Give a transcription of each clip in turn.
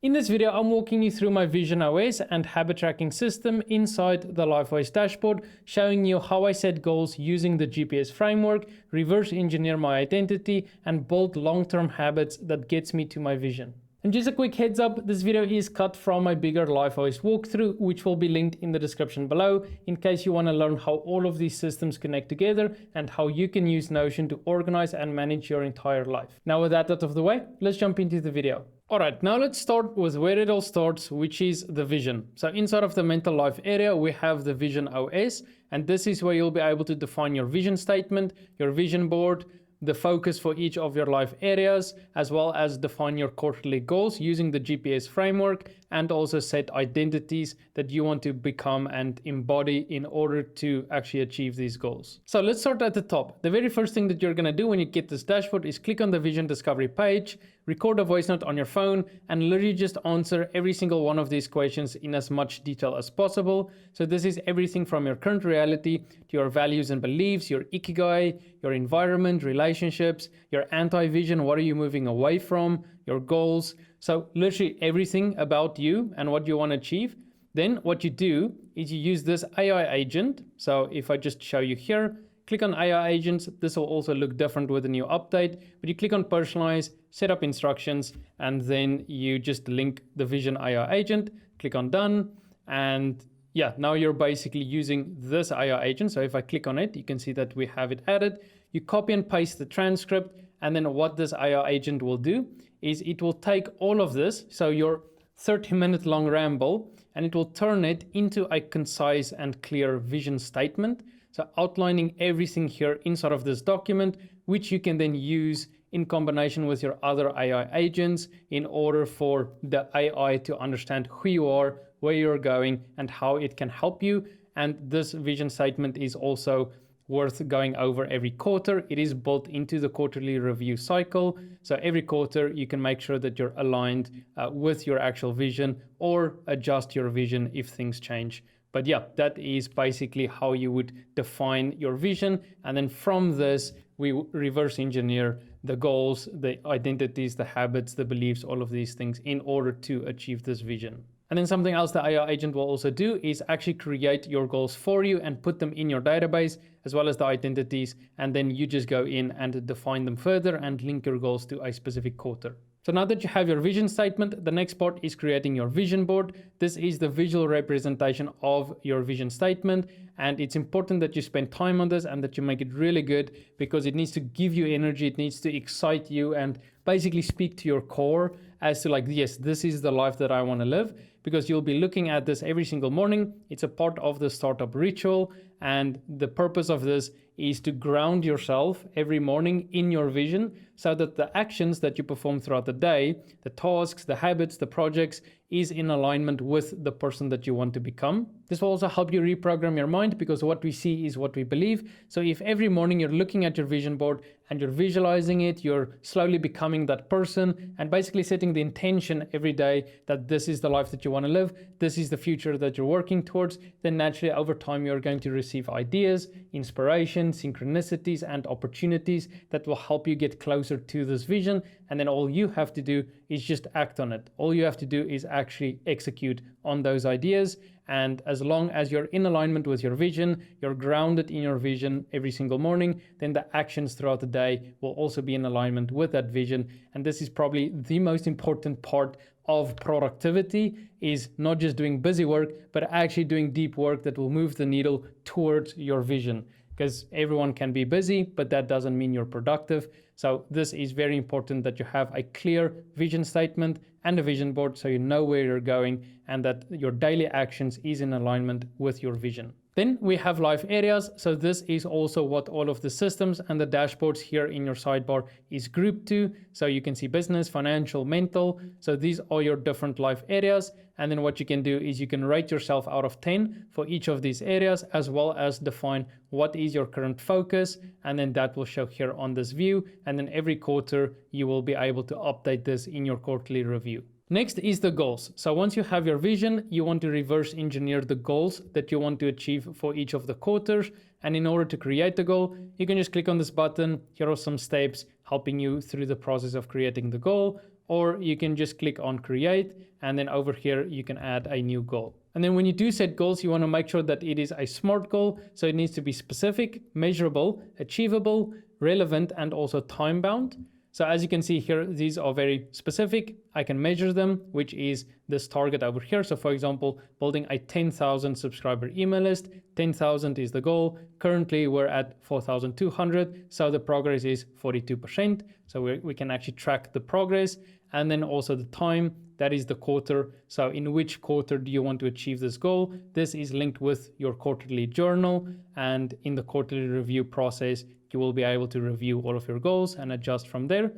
In this video, I'm walking you through my Vision OS and habit tracking system inside the LifeOS dashboard, showing you how I set goals using the GPS framework, reverse engineer my identity, and build long-term habits that gets me to my vision. And just a quick heads up, this video is cut from my bigger LifeOS walkthrough, which will be linked in the description below in case you want to learn how all of these systems connect together and how you can use Notion to organize and manage your entire life. Now with that out of the way, let's jump into the video. Alright, now let's start with where it all starts, which is the vision. So inside of the mental life area, we have the Vision OS, and this is where you'll be able to define your vision statement, your vision board, the focus for each of your life areas, as well as define your quarterly goals using the GPS framework, and also set identities that you want to become and embody in order to actually achieve these goals. So let's start at the top. The very first thing that you're going to do when you get this dashboard is click on the Vision Discovery page, record a voice note on your phone, and literally just answer every single one of these questions in as much detail as possible. So this is everything from your current reality to your values and beliefs, your ikigai, your environment, relationships, your anti-vision, what are you moving away from, your goals. So literally everything about you and what you want to achieve. Then what you do is you use this AI agent. So if I just show you here, click on AI agents. This will also look different with the new update, but you click on personalize, set up instructions, and then you just link the Vision AI agent, click on done. And yeah, now you're basically using this AI agent. So if I click on it, you can see that we have it added. You copy and paste the transcript. And then what this AI agent will do is it will take all of this, so your 30-minute long ramble, and it will turn it into a concise and clear vision statement. So outlining everything here inside of this document, which you can then use in combination with your other AI agents in order for the AI to understand who you are, where you're going, and how it can help you. And this vision statement is also worth going over every quarter. It is built into the quarterly review cycle. So every quarter you can make sure that you're aligned with your actual vision or adjust your vision if things change. But yeah, that is basically how you would define your vision. And then from this, we reverse engineer the goals, the identities, the habits, the beliefs, all of these things in order to achieve this vision. And then something else the AI agent will also do is actually create your goals for you and put them in your database, as well as the identities. And then you just go in and define them further and link your goals to a specific quarter. So now that you have your vision statement, the next part is creating your vision board. This is the visual representation of your vision statement. And it's important that you spend time on this and that you make it really good, because it needs to give you energy. It needs to excite you and basically speak to your core as to like, yes, this is the life that I want to live, because you'll be looking at this every single morning. It's a part of the startup ritual. And the purpose of this is to ground yourself every morning in your vision so that the actions that you perform throughout the day, the tasks, the habits, the projects, is in alignment with the person that you want to become. This will also help you reprogram your mind, because what we see is what we believe. So if every morning you're looking at your vision board and you're visualizing it, you're slowly becoming that person and basically setting the intention every day that this is the life that you want to live, this is the future that you're working towards, then naturally over time you're going to receive ideas, inspiration, synchronicities, and opportunities that will help you get closer to this vision. And then all you have to do is just act on it. All you have to do is actually execute on those ideas. And as long as you're in alignment with your vision, you're grounded in your vision every single morning, then the actions throughout the day will also be in alignment with that vision. And this is probably the most important part of productivity, is not just doing busy work, but actually doing deep work that will move the needle towards your vision. Because everyone can be busy, but that doesn't mean you're productive. So this is very important that you have a clear vision statement and a vision board, so you know where you're going and that your daily actions is in alignment with your vision. Then we have life areas. So this is also what all of the systems and the dashboards here in your sidebar is grouped to. So you can see business, financial, mental. So these are your different life areas. And then what you can do is you can rate yourself out of 10 for each of these areas, as well as define what is your current focus. And then that will show here on this view. And then every quarter, you will be able to update this in your quarterly review. Next is the goals. So once you have your vision, you want to reverse engineer the goals that you want to achieve for each of the quarters. And in order to create the goal, you can just click on this button. Here are some steps helping you through the process of creating the goal. or you can just click on create, and then over here you can add a new goal. And then when you do set goals, you want to make sure that it is a SMART goal. So it needs to be specific, measurable, achievable, relevant, and also time bound. So as you can see here, these are very specific. I can measure them, which is this target over here. So for example, building a 10,000 subscriber email list, 10,000 is the goal. Currently we're at 4,200. So the progress is 42%. So we can actually track the progress. And then also the time, that is the quarter. So in which quarter do you want to achieve this goal? This is linked with your quarterly journal. And in the quarterly review process, you will be able to review all of your goals and adjust from there.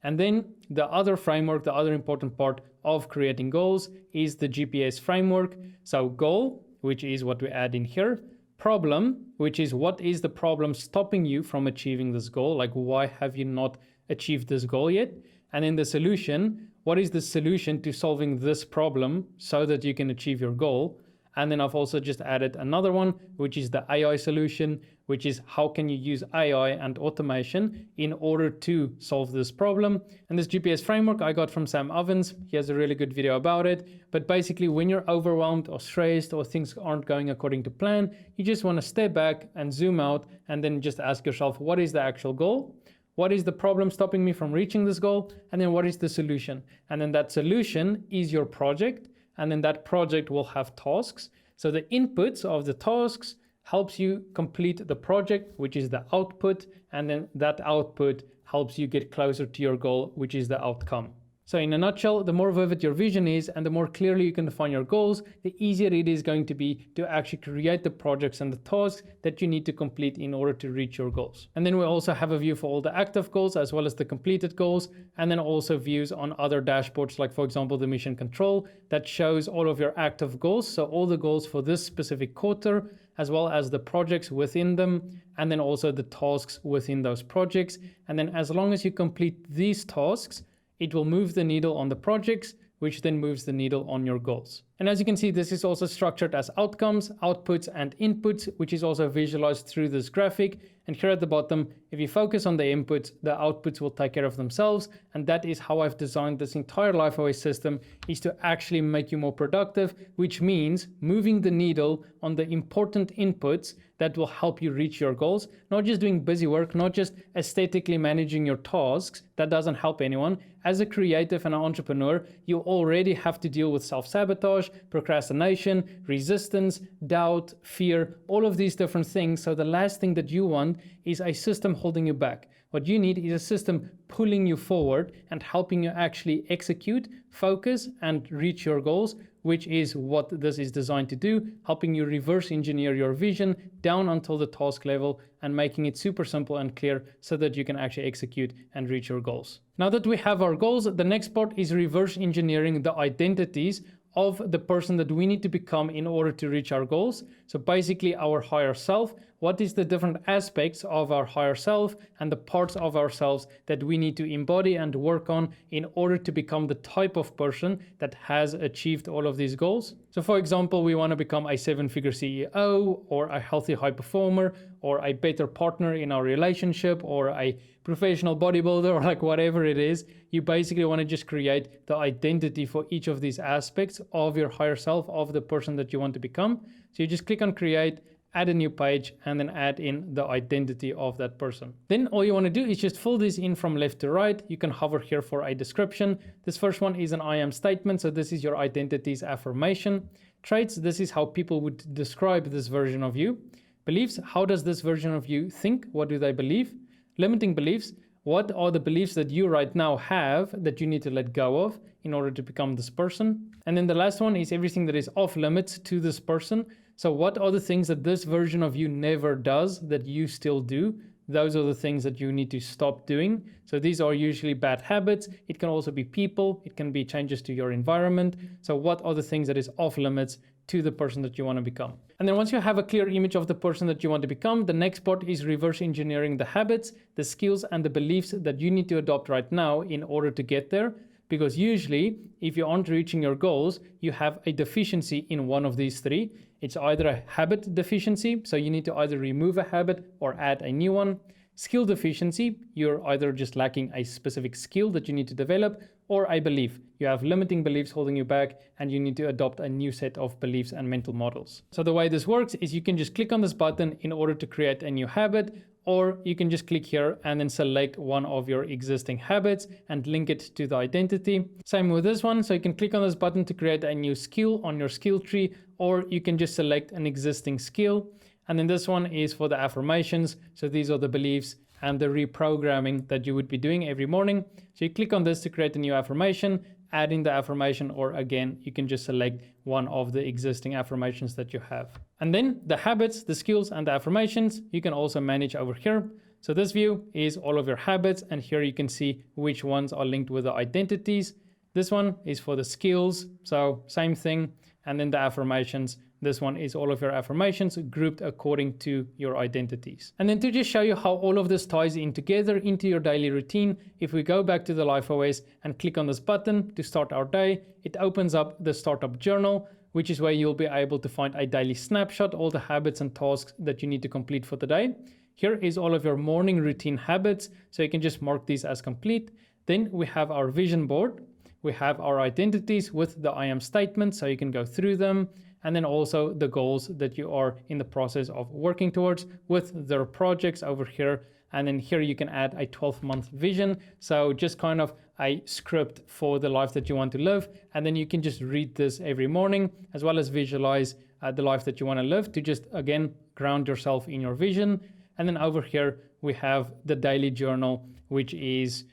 And then the other framework, the other important part of creating goals is the GPS framework. So goal, which is what we add in here. Problem, which is what is the problem stopping you from achieving this goal? Like, why have you not achieved this goal yet? And then the solution, what is the solution to solving this problem so that you can achieve your goal? And then I've also just added another one, which is the AI solution, which is how can you use AI and automation in order to solve this problem. And this GPS framework I got from Sam Ovens. He has a really good video about it. But basically, when you're overwhelmed or stressed or things aren't going according to plan, you just want to step back and zoom out and then just ask yourself, what is the actual goal? What is the problem stopping me from reaching this goal? And then what is the solution? And then that solution is your project. And then that project will have tasks. So the inputs of the tasks helps you complete the project, which is the output. And then that output helps you get closer to your goal, which is the outcome. So in a nutshell, the more vivid your vision is and the more clearly you can define your goals, the easier it is going to be to actually create the projects and the tasks that you need to complete in order to reach your goals. And then we also have a view for all the active goals as well as the completed goals, and then also views on other dashboards, like for example, the mission control that shows all of your active goals. So all the goals for this specific quarter, as well as the projects within them, and then also the tasks within those projects. And then as long as you complete these tasks, it will move the needle on the projects, which then moves the needle on your goals. And as you can see, this is also structured as outcomes, outputs, and inputs, which is also visualized through this graphic. And here at the bottom, if you focus on the inputs, the outputs will take care of themselves. And that is how I've designed this entire LifeAway system, is to actually make you more productive, which means moving the needle on the important inputs that will help you reach your goals. Not just doing busy work, not just aesthetically managing your tasks. That doesn't help anyone. As a creative and an entrepreneur, you already have to deal with self-sabotage, procrastination, resistance, doubt, fear, all of these different things. So the last thing that you want is a system holding you back. What you need is a system pulling you forward and helping you actually execute, focus, and reach your goals, which is what this is designed to do, helping you reverse engineer your vision down until the task level and making it super simple and clear so that you can actually execute and reach your goals. Now that we have our goals, the next part is reverse engineering the identities of the person that we need to become in order to reach our goals. So basically our higher self, what is the different aspects of our higher self and the parts of ourselves that we need to embody and work on in order to become the type of person that has achieved all of these goals. So for example, we want to become a 7-figure CEO or a healthy high performer or a better partner in our relationship or a professional bodybuilder, or like whatever it is. You basically want to just create the identity for each of these aspects of your higher self, of the person that you want to become. So you just click on create, add a new page, and then add in the identity of that person. Then all you want to do is just fill this in from left to right. You can hover here for a description. This first one is an I am statement. So this is your identity's affirmation. Traits, this is how people would describe this version of you. Beliefs, how does this version of you think? What do they believe? Limiting beliefs, what are the beliefs that you right now have that you need to let go of in order to become this person? And then the last one is everything that is off limits to this person. So what are the things that this version of you never does that you still do? Those are the things that you need to stop doing. So these are usually bad habits. It can also be people. It can be changes to your environment. So what are the things that is off limits to the person that you want to become? And then once you have a clear image of the person that you want to become, the next part is reverse engineering the habits, the skills, and the beliefs that you need to adopt right now in order to get there. Because usually, if you aren't reaching your goals, you have a deficiency in one of these three. It's either a habit deficiency, so you need to either remove a habit or add a new one. Skill deficiency, you're either just lacking a specific skill that you need to develop, or a belief. You have limiting beliefs holding you back and you need to adopt a new set of beliefs and mental models. So the way this works is you can just click on this button in order to create a new habit, or you can just click here and then select one of your existing habits and link it to the identity. Same with this one. So you can click on this button to create a new skill on your skill tree, or you can just select an existing skill. And then this one is for the affirmations. So these are the beliefs and the reprogramming that you would be doing every morning. So you click on this to create a new affirmation, add in the affirmation, or again, you can just select one of the existing affirmations that you have. And then the habits, the skills, and the affirmations, you can also manage over here. So this view is all of your habits, and here you can see which ones are linked with the identities. This one is for the skills, so same thing. And then the affirmations, this one is all of your affirmations grouped according to your identities. And then to just show you how all of this ties in together into your daily routine, if we go back to the LifeOS and click on this button to start our day, it opens up the startup journal, which is where you'll be able to find a daily snapshot, all the habits and tasks that you need to complete for the day. Here is all of your morning routine habits, so you can just mark these as complete. Then we have our vision board. We have our identities with the I am statement, so you can go through them. And then also the goals that you are in the process of working towards with their projects over here. And then here you can add a 12-month vision. So just kind of a script for the life that you want to live. And then you can just read this every morning, as well as visualize the life that you want to live, to just, again, ground yourself in your vision. And then over here, we have the daily journal, which is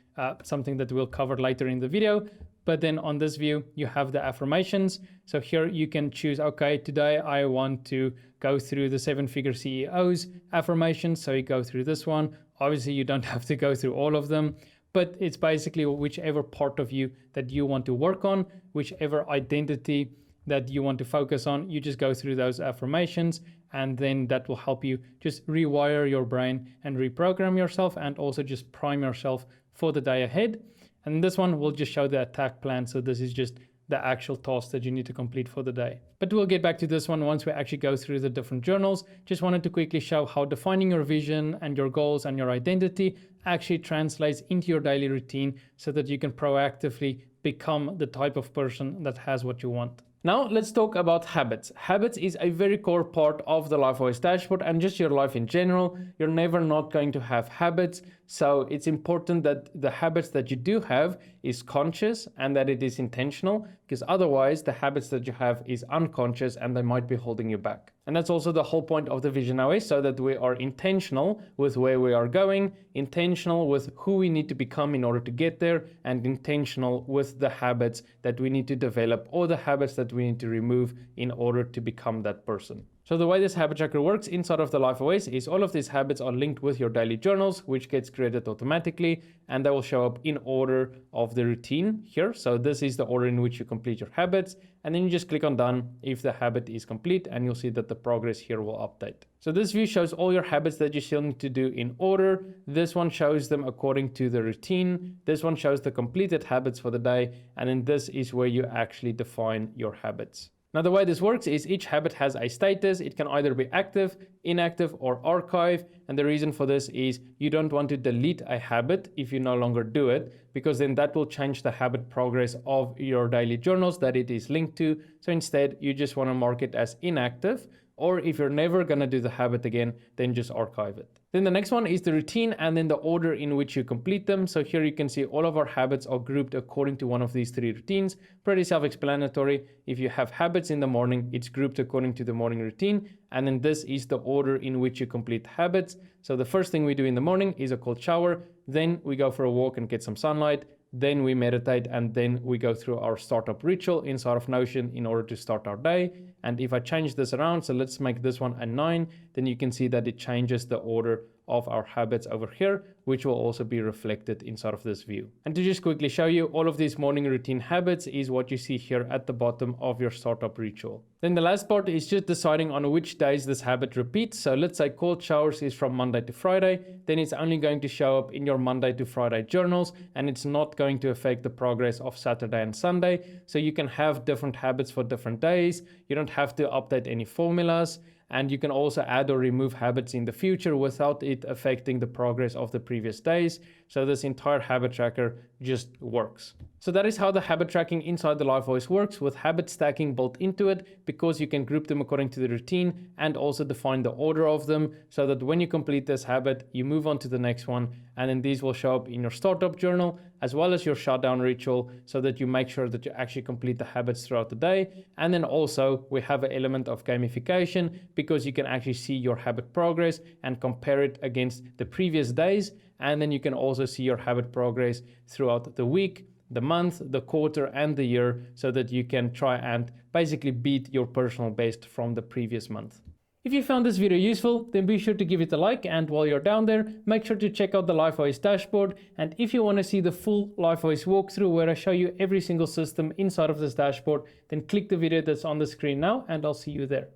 something that we'll cover later in the video. But then on this view, you have the affirmations. So here you can choose, okay, today I want to go through the 7-figure CEOs affirmations. So you go through this one. Obviously, you don't have to go through all of them, but it's basically whichever part of you that you want to work on, whichever identity that you want to focus on, you just go through those affirmations, and then that will help you just rewire your brain and reprogram yourself, and also just prime yourself for the day ahead. And this one will just show the attack plan. So this is just the actual task that you need to complete for the day. But we'll get back to this one once we actually go through the different journals. Just wanted to quickly show how defining your vision and your goals and your identity actually translates into your daily routine, so that you can proactively become the type of person that has what you want. Now let's talk about habits. Habits is a very core part of the LifeOS dashboard and just your life in general. You're never not going to have habits. So it's important that the habits that you do have is conscious and that it is intentional, because otherwise the habits that you have is unconscious and they might be holding you back. And that's also the whole point of the Vision OS, so that we are intentional with where we are going, intentional with who we need to become in order to get there, and intentional with the habits that we need to develop or the habits that we need to remove in order to become that person. So the way this habit tracker works inside of the LifeOS is all of these habits are linked with your daily journals, which gets created automatically, and they will show up in order of the routine here. So this is the order in which you complete your habits, and then you just click on done if the habit is complete, and you'll see that the progress here will update. So this view shows all your habits that you still need to do in order. This one shows them according to the routine. This one shows the completed habits for the day, and then this is where you actually define your habits. Now, the way this works is each habit has a status. It can either be active, inactive, or archive. And the reason for this is you don't want to delete a habit if you no longer do it, because then that will change the habit progress of your daily journals that it is linked to. So instead, you just want to mark it as inactive, or if you're never going to do the habit again, then just archive it. Then the next one is the routine and then the order in which you complete them. So here you can see all of our habits are grouped according to one of these 3 routines. Pretty self-explanatory. If you have habits in the morning, it's grouped according to the morning routine. And then this is the order in which you complete habits. So the first thing we do in the morning is a cold shower. Then we go for a walk and get some sunlight. Then we meditate, and then we go through our startup ritual inside of Notion in order to start our day. And if I change this around, so let's make this one a 9, then you can see that it changes the order of our habits over here, which will also be reflected inside of this view. And to just quickly show you, all of these morning routine habits is what you see here at the bottom of your startup ritual. Then the last part is just deciding on which days this habit repeats. So let's say cold showers is from Monday to Friday, then it's only going to show up in your Monday to Friday journals, and it's not going to affect the progress of Saturday and Sunday. So you can have different habits for different days. You don't have to update any formulas. and you can also add or remove habits in the future without it affecting the progress of the previous days. So this entire habit tracker just works. So that is how the habit tracking inside the LifeVoice works, with habit stacking built into it, because you can group them according to the routine and also define the order of them, so that when you complete this habit, you move on to the next one, and then these will show up in your startup journal as well as your shutdown ritual, so that you make sure that you actually complete the habits throughout the day. And then also we have an element of gamification, because you can actually see your habit progress and compare it against the previous days. And then you can also see your habit progress throughout the week, the month, the quarter, and the year, so that you can try and basically beat your personal best from the previous month. If you found this video useful, then be sure to give it a like, and while you're down there, make sure to check out the LifeVoice dashboard. And if you want to see the full LifeVoice walkthrough where I show you every single system inside of this dashboard, then click the video that's on the screen now, and I'll see you there.